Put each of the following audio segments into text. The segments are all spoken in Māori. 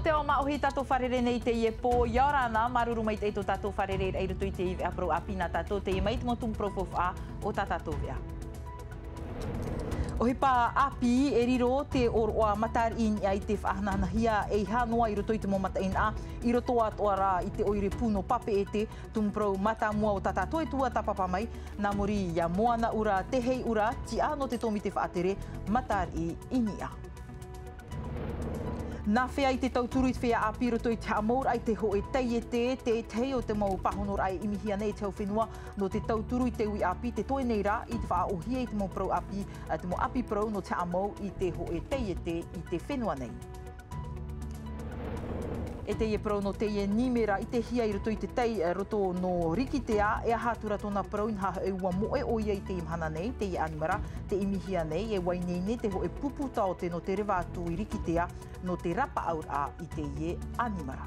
te o maohi tato wharere nei te ie pō iaorana maruru mai te eto tato wharere e rutu i te iwi apro apina tato te i mai te motum profof a o tato vea. O he pā api e riro te oroa matar in i te whahanahia e hanoa i roto i te mo mata in a i roto atoa rā i te oire puno pape e te tumprou mata mua o tatato e tua tapapa mai nā mori ia moana ura te hei ura ti ano te tomi te whaatere matar i inia. Nā whea i te tauturu i te whea api roto i te amour ai te ho e tei te tei o te mau pahonor ai imihia nei te whenua no te tauturu i te ui api te toe nei rā i te whaohia i te mau prau api, te mau api prau no te amou i te ho e tei i te whenua nei. E te ie prau no te ie nimera i te hia i roto i te tei roto no rikitea e ahatura tōna prau in haha e ua moe o ia i te imhana nei, te ie animara, te imihia nei, e wainene te ho e puputa o te no te rewa atu i rikitea no te rapa aur a i te ie animara.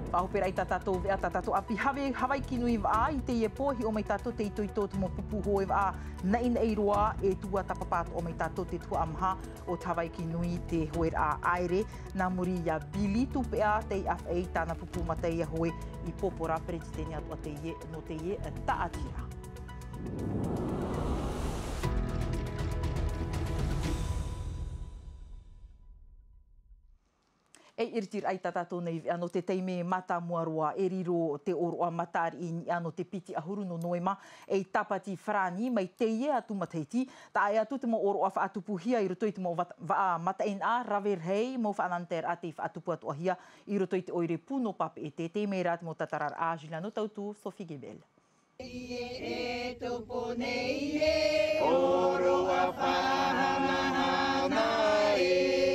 Whahopera i tatato vea tatato api hawai kinui wa i te ie pohi o mai tato te ito i tō te mo pupu hoe wa na ina e roa e tua tapapato o mai tato te tua amha o te hawai kinui te hoe a aere nā muri ia bili tupea te FA tāna pupu mata ia hoe i popora presideni atua te ie no te ie taatira. E iritir ai tatato nei ano te teime mata muarua e riro te oroa matari i ano te piti ahuru no noema e tapati frani mai te ie atu mataiti ta ai atu te mo oroa whaatupuhia i roto i te mo waa matain a raver hei mo whaananter a te whaatupu atuahia i roto i te oire puno pape e te mea te mo tatarar a Juliano Tautu, Sophie Gebel. E tupu nei e oroa whanahana e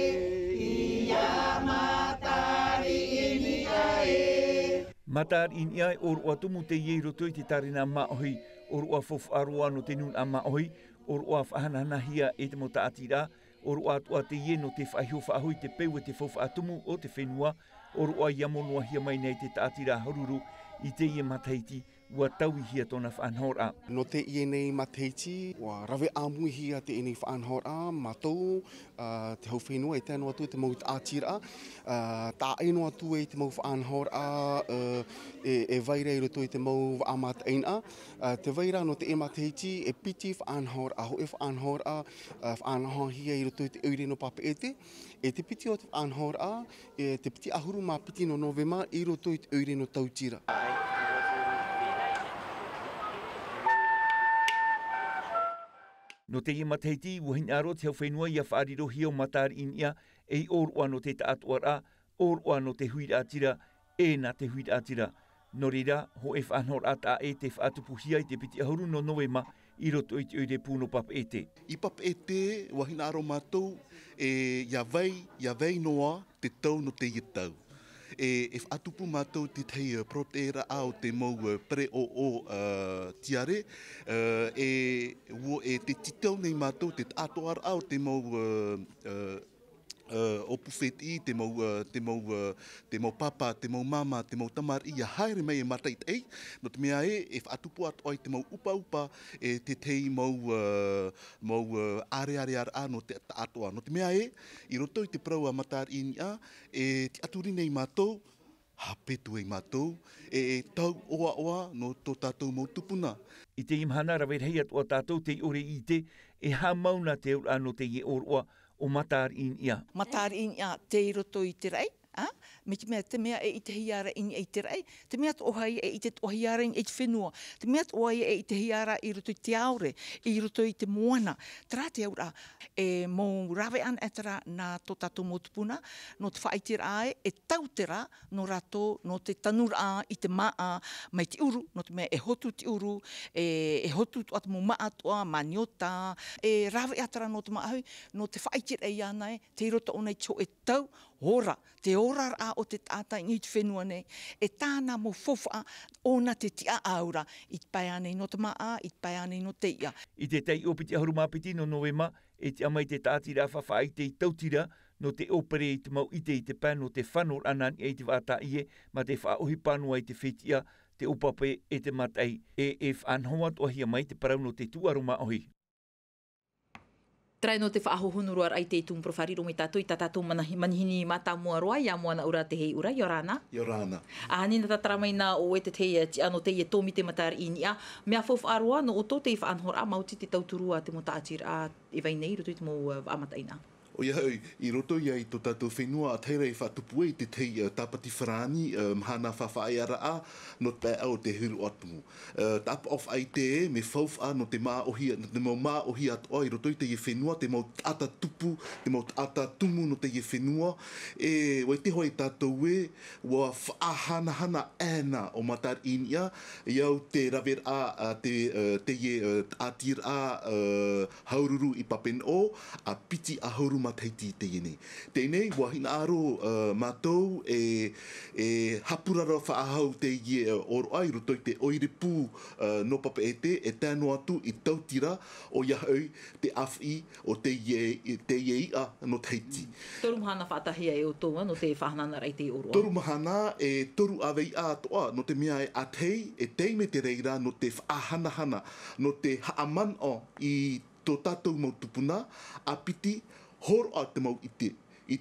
Matar in ia oroa tumu te ie roto i te tarina maohi, oroa fof aroa no te nun a maohi, oroa whahanahia e te mo taatira, oroa atua te ie no te whahio whahui te peu e te fof atumu o te whenua, oroa iamonua hia mai nei te taatira haruru i te ie mataiti, ua taui hia tōna whaanhora. No te ie nei mataiti, ua rawe amui hia te ie whaanhora, matou, te hau whenua e tēnua atu te mau taatira, tā eno atu e te mau whaanhora, e vaira i roto i te mau amata eina. Te vaira no te e mataiti, e piti whaanhora, aho e whaanhora, whaanhora hia i roto i te eure no pape ete. E te piti o te whaanhora, e te piti ahuru mā piti no novema i roto i te eure no tautira. No te ie mataiti, wahin aro te hau whenua ia whaariro hio matari in ia, e oroa no te taatuara, oroa no te huira atira, e na te huira atira. No rira, ho e whaanhor ata e te whaatupuhia i te piti ahuru no noema, i roto i te oire puno pap ete. I pap ete, wahin aro mātou, ia vai noa te tau no te ie tau. E whaatupu mātou te tei protera au te mau pre o tiare, e te titau nei mātou te atoar au te mau o pufeti, te mau papa, te mau mama, te mau tamari, ia haere mai e matait ei, no te mea e whaatupu atu ai te mau upa, te tei mau are no te atoa. No te mea i roto i te prau a matar inia, te aturi nei mātou, hapetu ei mātou, tau oa no tō tātou mau tupuna. I te imhana rawer hei atua tātou te ore i te, e ha mauna te ura no te ie oroa, o matar in ia. Matar in ia te roto i te rei. Me te mea e i te hiara in i te rei. Te mea te ohai e i te ohiara in i te whenua. Te mea te ohai e i te hiara i roto i te aure, i roto i te moana. Tera te aura, e mō rawe an etara nā tō tātou motupuna, no te whaitira ae, e tautera no rato, no te tanura a, i te maa, mai te uru, no te mea e hotu te uru, e hotu tu atu mo maa toa, maniota, e rawe atara no te maahui, no te whaitira e anai, te roto o nei tō e tau, ora, te ora a o te tata i te whenua nei, e tāna mo fofa ona te tia aura, i te pai anei no te maa, i te pai anei no te ia. I te tei opiti ahuru mapiti no noema, e te amai te tātira whawhai te tautira, no te opere i te mau ite i te pano te whanor anan e te wata ie, ma te whaohi panua i te whetia, te upape e te matai, e whanhoat o hia mai te parau no te tuaruma ohi. Trai no te whaahohunurua ai te tum profariro me tātou, i tātou manihini mata mua roa, ia moana ura te hei ura, Yorana. Yorana. Ahani na tatarameina o e te te ano te e tōmi te matari inia, mea fof aroa no o tō te i whaanhora, mauti te tauturua te mo taatira e vai nei, roto i te mo amataina. O ia hei, i roto ia i tō tātou whenua a teira i whatupu e te tei tāpati whrani, mahana whawhae ara a, no te au te hiru atumu. Tapa of ai te e, me whauf a no te maa ohi, no te mau maa ohi atoa, i roto i te i whenua, te mau ata tupu, te mau ata tumu no te i whenua, e wai te hoi tātou e, wa whaahanahana ēna o matar inia, iau te rawer a te i atir a haururu i papen o, a piti a hauru mataiti te ine. Tēnei, wahina aro mātou e hapurara whaahau te ie oro ai, roto i te oirepū no papa e tēno atu i tautira o iahau te awhi o te ie ia no teiti. Toru mahana whaatahia e o tōa no te whahanana rei te oroa? Toru mahana e toru awei a toa no te mea e atei, e tei me te reira no te whaahanahana, no te haaman o i tō tātou mau tupuna, a piti, horo a te mau ite. I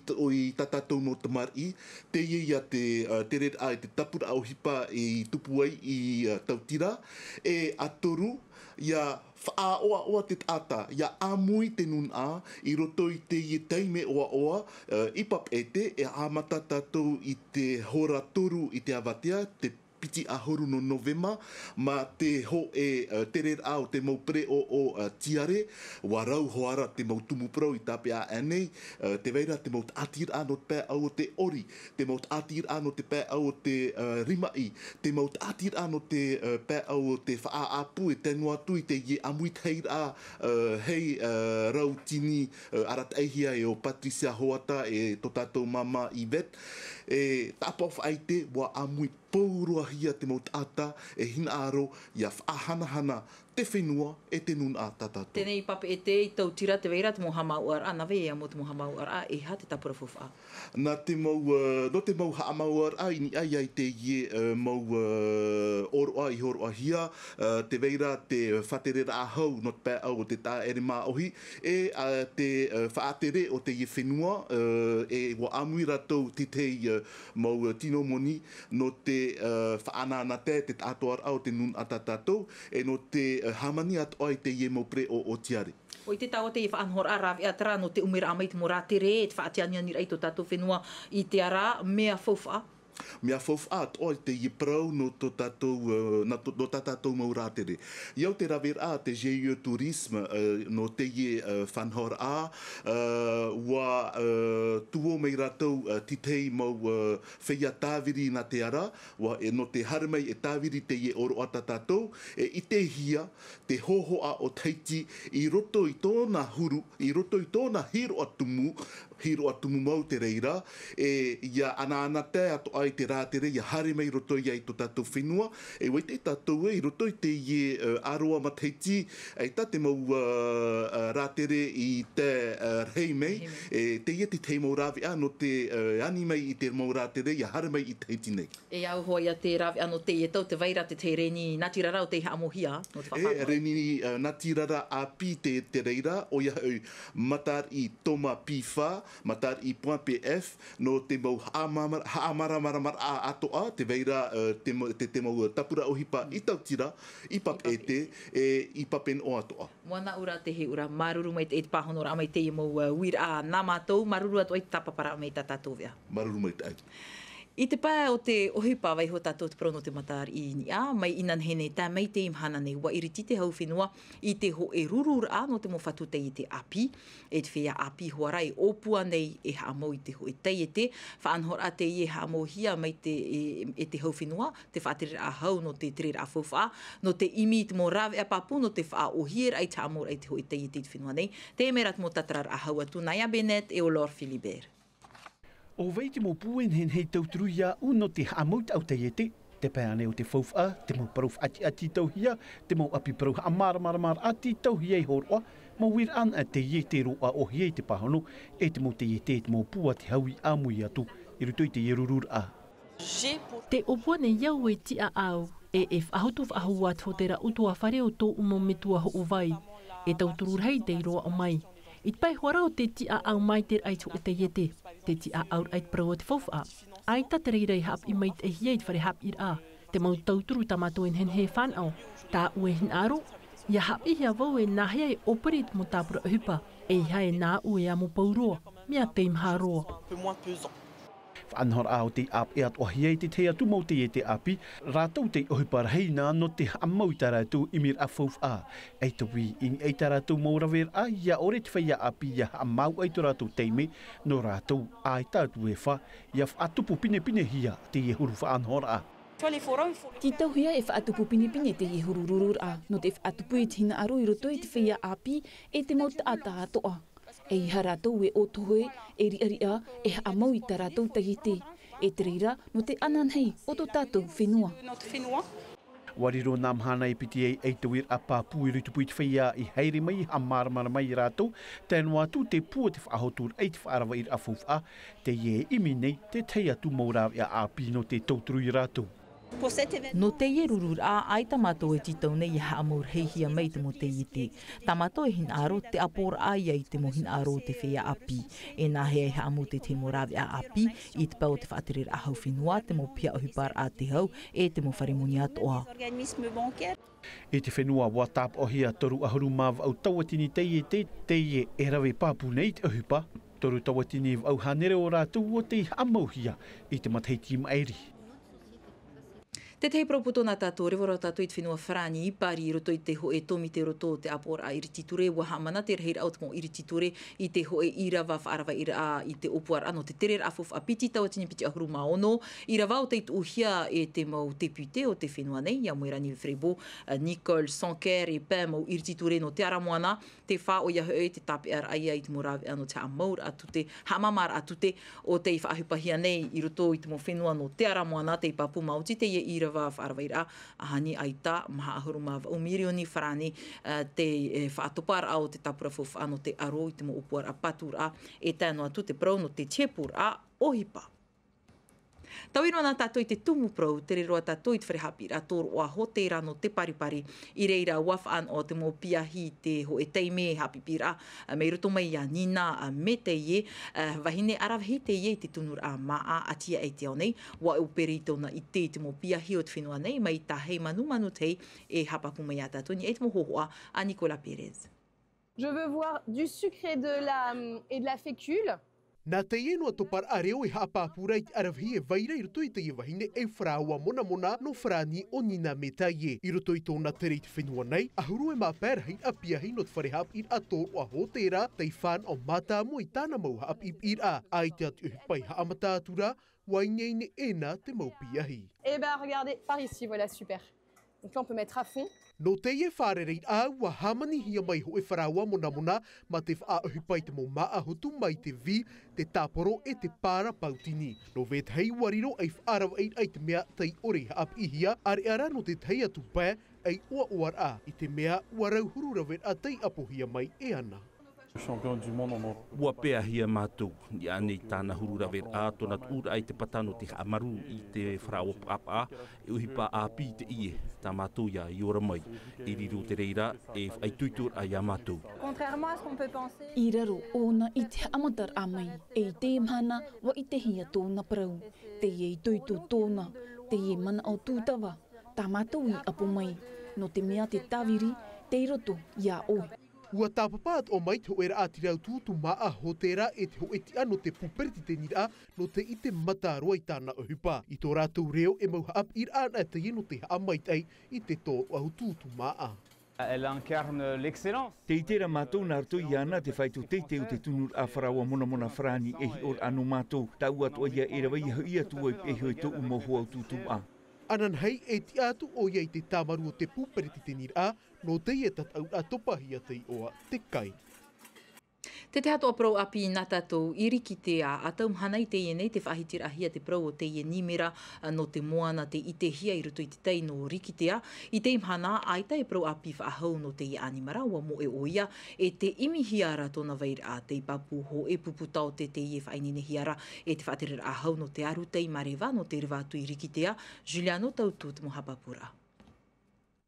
tātou mau tamari, te ia te red a te tapura au hipa i tupu ai i tautira, e atoru, ia whaaoa oa te tata, ia amui te nun a, i roto i te ie teime oa oa, i pap ete, e amata tātou i te hora toru i te awatea, te piti ahoru no Novema, ma te ho e te rer au te mau pre o tiare, warau hoara te mau tumu prau i tape a anei, te veira te mau atir ano te pē au o te ori, te mau atir ano te pē au o te rimai, te mau atir ano te pē au o te wha apu e tenu atu i te ie amui teira hei rau tini aratahia e o Patricia Hoata e to tātou mama Yvette, e tapof ai te wa amui paurua hia te mau tata e hina aro ia whaahanahana te whenua e te nun a tātātou. Tēnei pape e te i tau tira te veira te moha mau ar a, nawe ea mo te moha mau ar a, e ha te tapura fuwha. Nā te mau, no te mau haa mau ar a, ini ai ai te ie mau oroa i horoa hia, te veira te whaterera a hau no te pē au o te tā ere mā ohi, e te whaatere o te ie whenua, e wa amui ratou titei mau tino moni no te whaanana te tātoar au te nun a tātou, e no te hamani atoa i te ie mau pre o tiare. O i te tawa te i whaanhora rawi a tera no te umera amai te mo rā tere, e te whaatiania ni rei to tātou whenua i te ara, mea fauwha? Mea whauwha atoa i te ie prau no tō tātou mau rā tere. Iau te rawer a te GIE Tourisme no te ie whanhora a, wa tuo mei ratou titei mau whia tāwiri na te ara, wa no te harimai e tāwiri te ie oro ata tātou, e i te hia, te hohoa o teiti, i roto i tōna huru, i roto i tōna hiro atumu mau te reira, e ia ana te ato ai te rātere, ia harimai roto i ai tō tātou whenua, e wai te tātou e, i roto i te ie aroa mateiti, e tā te mau rātere i te rei mei, e te ie te te mau rāwi a, no te animei i te mau rātere, ia harimai i teiti nei. E au hoi a te rāwi ano te ie tau, te veira te reni natirara o te haamohia, no te whawhanau. E reni natirara a pi te reira, o ia au matar i toma pi wha, matar i .pf, no te mau haamara a atoa, te veira te mau tapura o hipa i tautira, i pap e te, i papen o atoa. Moana ura te he ura, maruru mai te pāhonora amai te i mau wira a nā mātou, maruru atu ai tapapara amai tā tātou vea. Maruru mai te ai. I te pā o te ohipa vai ho tātou te prau no te matāri i ni a, mai inan hene tā mei te imhana nei, wa iriti te hau whenua, i te ho e rurur a no te mo whatu te i te api, e te whea api hoa rai, opua nei e haamo i te ho e tei e te, whaanhora te i e haamo hia mai te, e te hau whenua, te whaatere a hau no te tere a whauwha, no te imi te mo rawe a papu, no te wha o hier ai te amor ai te ho e tei e te whenua nei, te merat mo tatarar a hau atu, Naya Bennett e o Lord Philibert. O wei te mo puen hen hei tauturu ia uno te haamout au te iete, te pēane o te whauwha, te mo paruf ati tauhia, te mo api paruf amara ati tauhia i horoa, mo wir an a te iete roa o hiei te pahono, e te mo te iete te mo pua te haui amui atu, i ruto i te irurur a. Te opua ne iau e tia au, e whahotu whahua tō te ra utua whare o tō umo metua ho o vai, e tauturu rei te roa o mai. I pai hora o te ti a au mai te ai tu te yete. Te ti a au ai pro te fofa. Ai ta te reirei hap I mai te hiei whare hap I a. Te mau tauturu tamato en hen he whanau. Tā ue hin aro. Ia hap I hea vau e nahea e operi mo tāpura hupa. E hae nā ue a mo pauroa. Mea te imharoa. Whanhor au te ap e atoa hiei te te atu mau te e te api, rātou te ohiparahina no te amau ta rātou imir a fouf a. Ei te wii in ei ta rātou maurawer a, ia ore te whaia api ia amau ei to rātou teime, no rātou ai tātu e wha, ia whaatupu pine pine hia te e huru whanhor a. Ti tauhia e whaatupu pine pine te e huru rurur a, no te whaatupu e tina aro I roto I te whaia api e te mau ta atoa. E iha rātou e o tohoe, e ria e amau I tā rātou tahite. E te reira no te ananhei o tō tātou whenua. Wariro nā mahana e piti ei te wira a pāpū I rutupu I te whaia I heire mai ha maramara mai rātou, tēnua atu te pua te whaahotur ei te whaarawa I awhuf a, te ie imi nei te tei atu maurau I a api no te tauturu I rātou. No te ie rurur a ai tamato e titau nei ha amur heihia mai te mo te ite. Tamato e hin aro te apor ai ai te mo hin aro te whea api. E nā hea ha amu te te morawe a api I te pau te whaaterer a hau whenua te mo pia ohipar a te hau e te mo wharemoni atoa. E te whenua wa tāp ohia toru ahuru māwa au tawatini teie e rawe pāpū nei te ohipa. Toru tawatini au hanere o rātou o te amauhia I te matheiti maeri. Te tei proputo nā tātou rewara tātou I te whenua whrani I pari I roto I te ho e tomi te roto te apora a irititure wa hamana te reheira au te mo irititure I te ho e irawa whaarawa ira I te opuar ano te terer afof a piti tawatini piti ahuru maono irawa o te uhia e te mau depute o te whenua nei ia moerani Frebo Nicole Sonker e pē mau irititure no te aramoana te wha o iahu e te tape ar ai I te morawe ano te amaur atu te hamamar atu te o te whaahupahia nei I roto I te mo whenua no te aramoana te papu mauti te ia irawa whaarawaira ahani aita maha ahuru mawa o mirioni wharani te whaatopar au te tapura fof ano te aro I te mo upuar a patur a e tēno atu te prau no te tiepur a ohipa. Tauiro nā tātou I te tumu prau, te rero a tātou I te wharehapi a tōru o a ho te rano te paripari I reira wafan o te mo piahi te ho e teime hapi pira me roto mai a nina me te ie wahine arawahi te ie te tunur a maa atia e te au nei wa e uperi tona I te mo piahi o te whenua nei mai ta hei manu tei e hapaku mai a tātou ni e te mo hohoa a Nicola Pérez. Je veux voir du sucre et de la fécule. Nā te ienu atopar a reo I haapapura I te arawhi e vaira I roto I te iwahine e wharaua mona no wharani o nina me ta ie. I roto I tōna tere I te whenua nei, ahuru e mā pērahi a piahi no te wharehap I atōru a hōtera tei whan o mata mo I tāna mau haap I a. Ai te atu uhipai ha amata atura, wainei e nā te mau piahi. Eh ben regardez, par ici, voilà, super. Donc là on peut mettre à fond. No te ie whārerei a wa hamani hia mai ho e wharaua mona ma te whaahupai te mo maa hotu mai te vi, te tāporo e te pāra pautini. No vet hei wariro ei whaarawa ai te mea tei ore haap ihia, are ara no te tei atu pē ei ua uar a I te mea warau huru rawet a tei apohia mai e ana. Ua pēa hia mātou, I anei tāna hururawer a tona ura ai te patano te amaru I te wharaua papa e uhipa a pi te ie, tā mātou ia I ora mai, I riro te reira e ai tuitur ai a mātou. Contrairement à ce qu'on peut penser. I raro ona I te amatar a mai, e I te mahana wa I te hia tōna parau, te ie I tuitu tōna, te ie mana o tūtawa, tā mātou I apo mai, no te mea te tawiri, te roto ia oi. Ua tāpapaat o mai te oera atirau tūtu maa hotera e te hoeti ano te puperiti te nira no te I te mataroa I tāna ohupa. I tō rātou reo e mau haap I rāna te ino te haamaitai I te tō ahu tūtu maa. Elle incarne l'excellence. Te itera mātou nā rto I ana te whaitu teiteo te tunur a wharaua mona whrani e hi or anu mātou. Tau atu ia e rawa iha ia tua e hoi tō umohu au tūtu a. Anan hei e ti atu o iei te tāmaru o te puperiti te nira no te ie tatau atopa hia tei oa te kai. Te te hatoa prau api nā tātou I rikitea a tau mhana I te ie nei te whahitira hia te prau o te ie nimera no te moana te ite hia I roto I te tei no rikitea. I te mhana aita e prau api whaahau no te ie animara ua mo e oia e te imi hiara tōna vaira a te papu ho e puputao te ie whainine hiara e te whaaterera ahau no te aru tei marewa no te rewa atu I rikitea. Juliano tautu te mohapapura.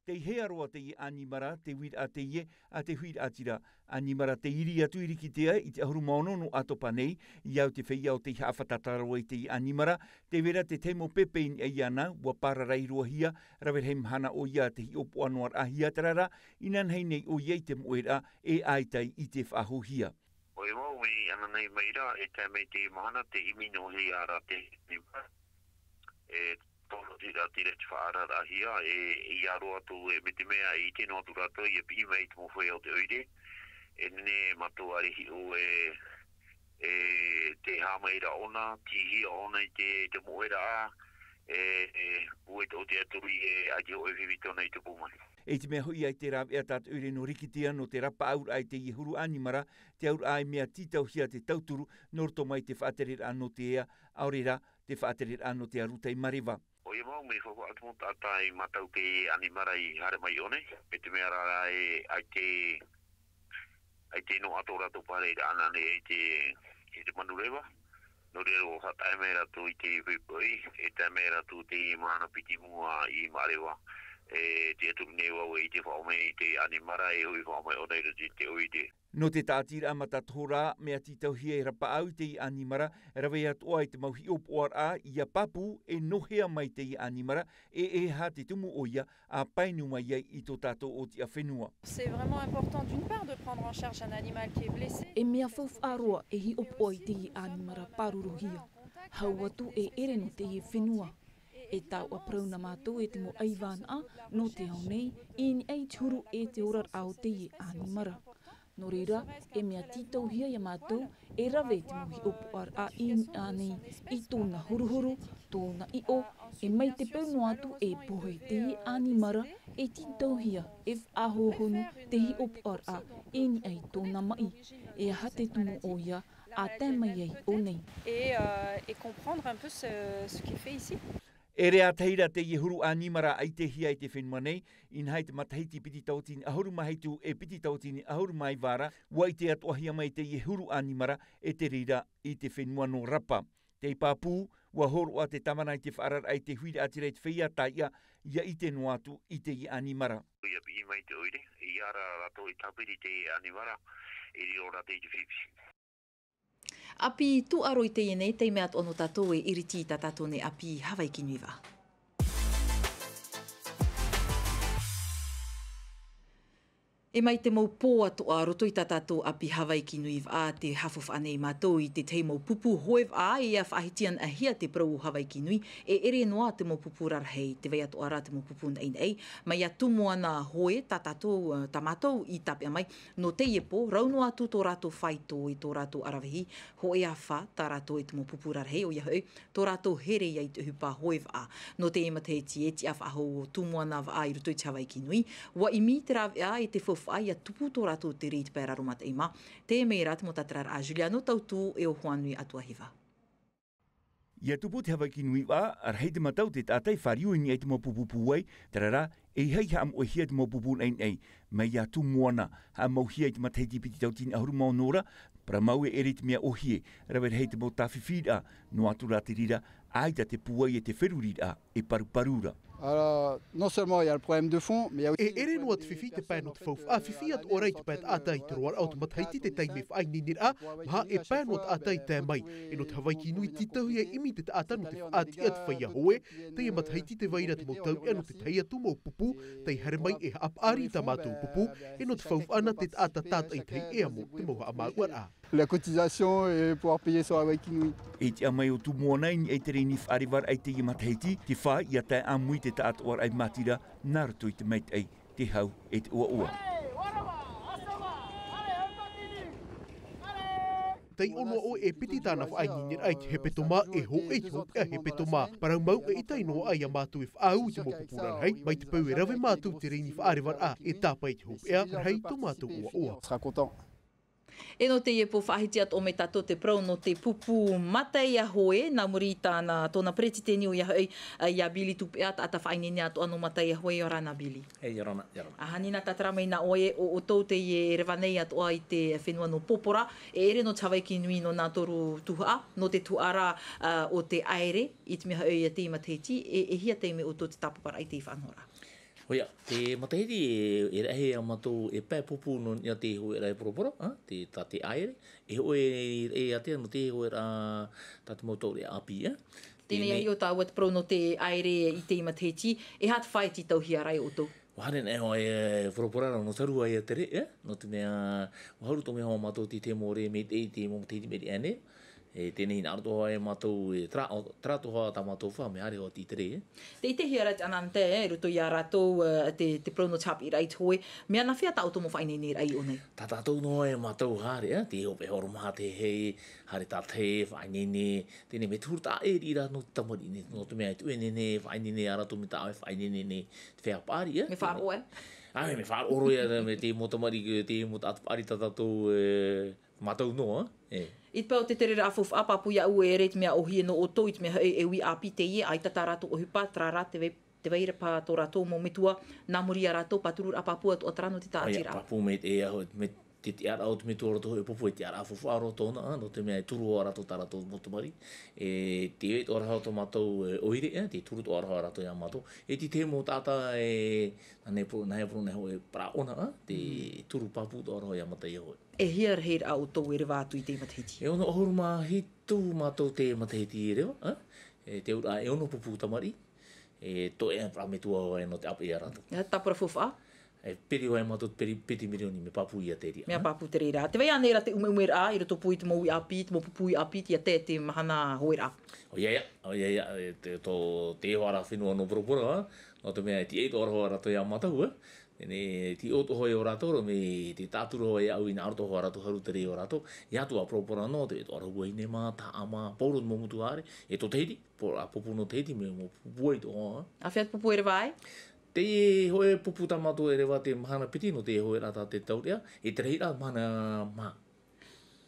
te hea roa te i animara, te wira a te ie, a te huira atira. Animara te iri atu iri ki tea, i te ahuru maono no atopa nei, i au te whia o te hawhatataro i te i animara, te vera te temo pepein e iana, wa pararai roa hia, rawer he mahana o ia te hi opo anuar a hia tarara, inan hei nei o iei te moera e aitai i te whaho hia. O e mau me ana nei meira, e te mei te mahana, te imino hei ara te nimara. E tono tira tira te whaarara hia, i aro atu e me te mea i te no atu rato, i e pi mei te mowhai o te oire. E ne matu arihi o te hamaira ona, ti hia ona i te moera a, ue te o te aturi e aje o e vivitona i te pumani. E te mea hui ai te rāw ea tātu ure no rikitia no te rapa aur ai te ihuru animara, te aur ai mea titau hia te tauturu, norto mai te whaaterir ano te ea, aurera te whaaterir ano te aruta i Mariwa. O ia mau me whako atu tata i matau ke animara i hare mai one, me te mea rara ai te no ato rato pare i ana ne i te manurewa. No rero hata e mea ratu i te whipoi, e te mea ratu te mahana piti mua i Mariwa. Te aturu newa o i te whaome i te animara e hui whaome o nei rati te oide. No te tātira amata tōrā, mea titau hia e rapa au te i animara, rawe atoa i te mauhi opoar a, ia papu e nohea mai te i animara, e ha te tumu o ia, a painu mai iei i tō tātou o te a whenua. C'est vraiment important d'une part de prendre en charge un animal qui est blessé. E mea whawharoa e hi opoa i te i animara paruruhia. Hau atu e ere no te i whenua. E tau a prauna mātou e te mo aiwana a, no te au nei, i ni ei turu e te orar au te i animara. No reira, e mea titau hia ia mātou, e rawe te mohi opoar a i ni anei, i tōna huruhuru, tōna i o, e mai te pauno atu e pohe te i animara, e titau hia, e whahohonu te hi opoar a i ni ei tōna mai, e aha te tumu o ia, a te mai ei o nei. Et comprendre un peu ce qui est fait ici. E rea teira te ihuru animara ai te hia i te whenua nei, in hei te matahiti piti tautini ahuru maheitu e piti tautini ahuru mai vara, wa i te atuahia mai te ihuru animara e te rira i te whenua no rapa. Te pāpū, wa horo a te tamana i te whaarar ai te huira atireit whia taia, ia i te noatu i te i animara. Ia pi mai te oire, i ara rato i tapiri te animara, i ri ora te i te whipsi. Api tu aro i te ienei, te mea ono tātou e iriti ta tātou ne api Hawaii ki nui wā. E mai te mau pō atoa roto i tātou api Hawaii ki nui wā te hawhawh anei mātou i te teimau pupu hoev a i a whahitian a hia te prau Hawaii ki nui e ere noa te mau pupu rarhei te wei atoa rā te mau pupu nei nei mai a tumu ana hoe tātou ta mātou i tapia mai no te iepo rauno atu tō rātou whaito i tō rātou arawehi ho e a wha tā rātou i te mau pupu rarhei o iahau tō rātou here i te hupa hoev a no te ema te e ti a whaho tumu ana wā i roto i te Hawaii ki nui wa i mi te rawe a i te whai a tupu tō rātou te rīt pēra romata ima. Te mei rāt mo tatrar a Juliano tautu e o Huanui atua hiva. Ia tupu te Hawaii ki nui wā, ar hei te matau te tātai whariu ni e te mopupupu ai, tarara, e hei ha am o hia te mopupu nei nei, mai ia tu moana, ha mau hia i te matahiti piti tautini ahuru mau nora, para mau e ere te mea o hie, rawer hei te mo tawhiwhira, no atu rā te rira, aita te puai e te wherurira, e paruparura. Alors, non seulement il y a le problème de fond, mais il y a aussi... E ere noa te whiwhi te pēno te whawh. A whiwhi at orai te pēt ātai te roar au te mathaiti te taimi whaai ninir a, maha e pēno at ātai te mai. E no te Hawaii ki nui titahu e imi te ātanu te whaati at whaia hoe, te e mathaiti te waira te mautau e no te teia tu mau pupu, te hare mai e ap ari ta mātou pupu, e no te whawh ana te āta tātai te e amo te moha amauar a. La cotisation et pouvoir payer sur Hawaii ki nui. E te amai o tu moana i e te reini whaariwar ai te i mathaiti, te wha i a te amui te tātoar ai matira, naruto i te meit ai, te hau e te ua ua. Tei ono o e piti tāna whaai ninir ai te hepetoma e ho e te hope a hepetoma. Parau mau e itai no ai a mātou e whaau te mopupuran hei, mai te pau e rawe mātou te reini whaariwar a, e tāpa i te hope ea, hei tō mātou ua ua. Sera content. E no te iepo whahiti at o me tato te prau no te pupu matai a hoe, nā muri tāna tōna preti tēni o iahau i a Bili tupe at ata whainene ato anu matai a hoe o rana Bili. E yorona. Ahani nā tatara mai nā oe o tau te e rewanei ato ai te whenua no popora, e ere no Hawaii ki nui no nā toru tuhaa, no te tuara o te aere, i te meha oi a te ima teiti, e hia teime o tō te tapapara ai te i whanhora. Hoia, te matahiti e rahe a matou e pē pupu no ia te hoe rai poroporo, te tate aere, e hoe e atea no te hoe ra tate mautou re api, Tēnei ahi o tāua te pro no te aere i te matahiti, e hat whai ti tau hia rai o tau. Wahare nei hoa e whoroporara no taru ai a tere, no te mea, waharu tō mea hoa matou ti te mō re me te mō matahiti me re ane, e tēnei nā roto hoa e matou e trato hoa tā matou wha, me are hoa ti tere. Te i te hia rai anante, ruto i a ratou te prono chapi rai toe, mea na whia tau tomo whaine nei rai o nei? Tā tātou no e matou hare, te hope horo maha te hei, hare tā te whaine ne, tēnei me tūru tā e rira no te tamari ne, no te mea e tuene ne, whaine ne, arato me tā e whaine ne, te whea pāri, Me whaaro Ai, me whaaro me te mo tamari, te mo tātapari tā tātou matou no, I pau te tere rāwhuf apapu ia ue e reit mea ohie no o tō i te mea e ui api te ie, ai tata rātou ohipa, trā rā te veire pā tō rātou mō metua, nā muri a rātou paturur apapu atu o tarano te tā atira. Apapu me te te ara o te metua rato e popo e te ara whawha aro tōna, no te mea e turu o rato tā rato motumari. Te eit o raho tō mātou oire, te turu tō raho rato ia mātou. E ti te mō tāta nai pro nei hoe pra ona, te turu papu tō raho ia matai hoe. E hia reir au tō e rewa atu i te matahiti. E ono ohuru mā hitu mātou te matahiti e rewa, te ura e ono pupu tamari, tō e pra metua o e no te api a rato. Tapura whawha? E peri o e mātou peti milioni me papu ia te ria. Mea papu te reira. Te wei anera te ume rā, i roto pui te mou i api, te mou pupu i api, tia te mahana hoe rā. O ia, te whara whenua no poropora, no te mea ti eito ora hoa rato ia matau, ti oto hoi o rato, me te tāturo hoi au i nā roto hoa rato haru te rei o rato, i atua poropora no, te eito ora hua ine mā, tā ama, pauro mo mutu hare, e to teiti, a pupu no teiti, me mo pupu eito hoa. A whiat pupu e rewa ai? Te hoe pupu tamato e rewa te mahana piti no te hoe rata te taurea, e te reira mahana maa.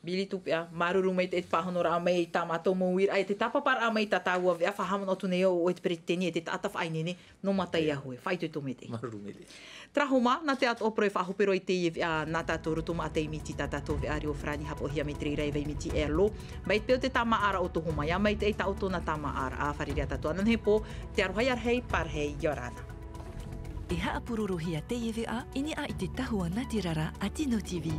Bili tupia, maruru mai te whahono rā mai tā mātou mōwira, e te tapapara a mai tā tāua vea, whahamana atu nei o te periteni, e te tāta whainene, no matai a hoe, whai tui tō me te. Maruru me te. Trahoma, nā te atopa e whahopero i te vea, nā tātou ruto ma te imiti tā tātou vea rio whrani hapo hia me te rei vei miti e alo. Mai te peo te tāma ara o tō homa, ia mai te eita o tōna tāma ara, a wharirea tātou anan he pō, te arohai arhei, parhei, yorana. E haapururu hia te iwi a, ini a i te tahua Natirara a Tino TV.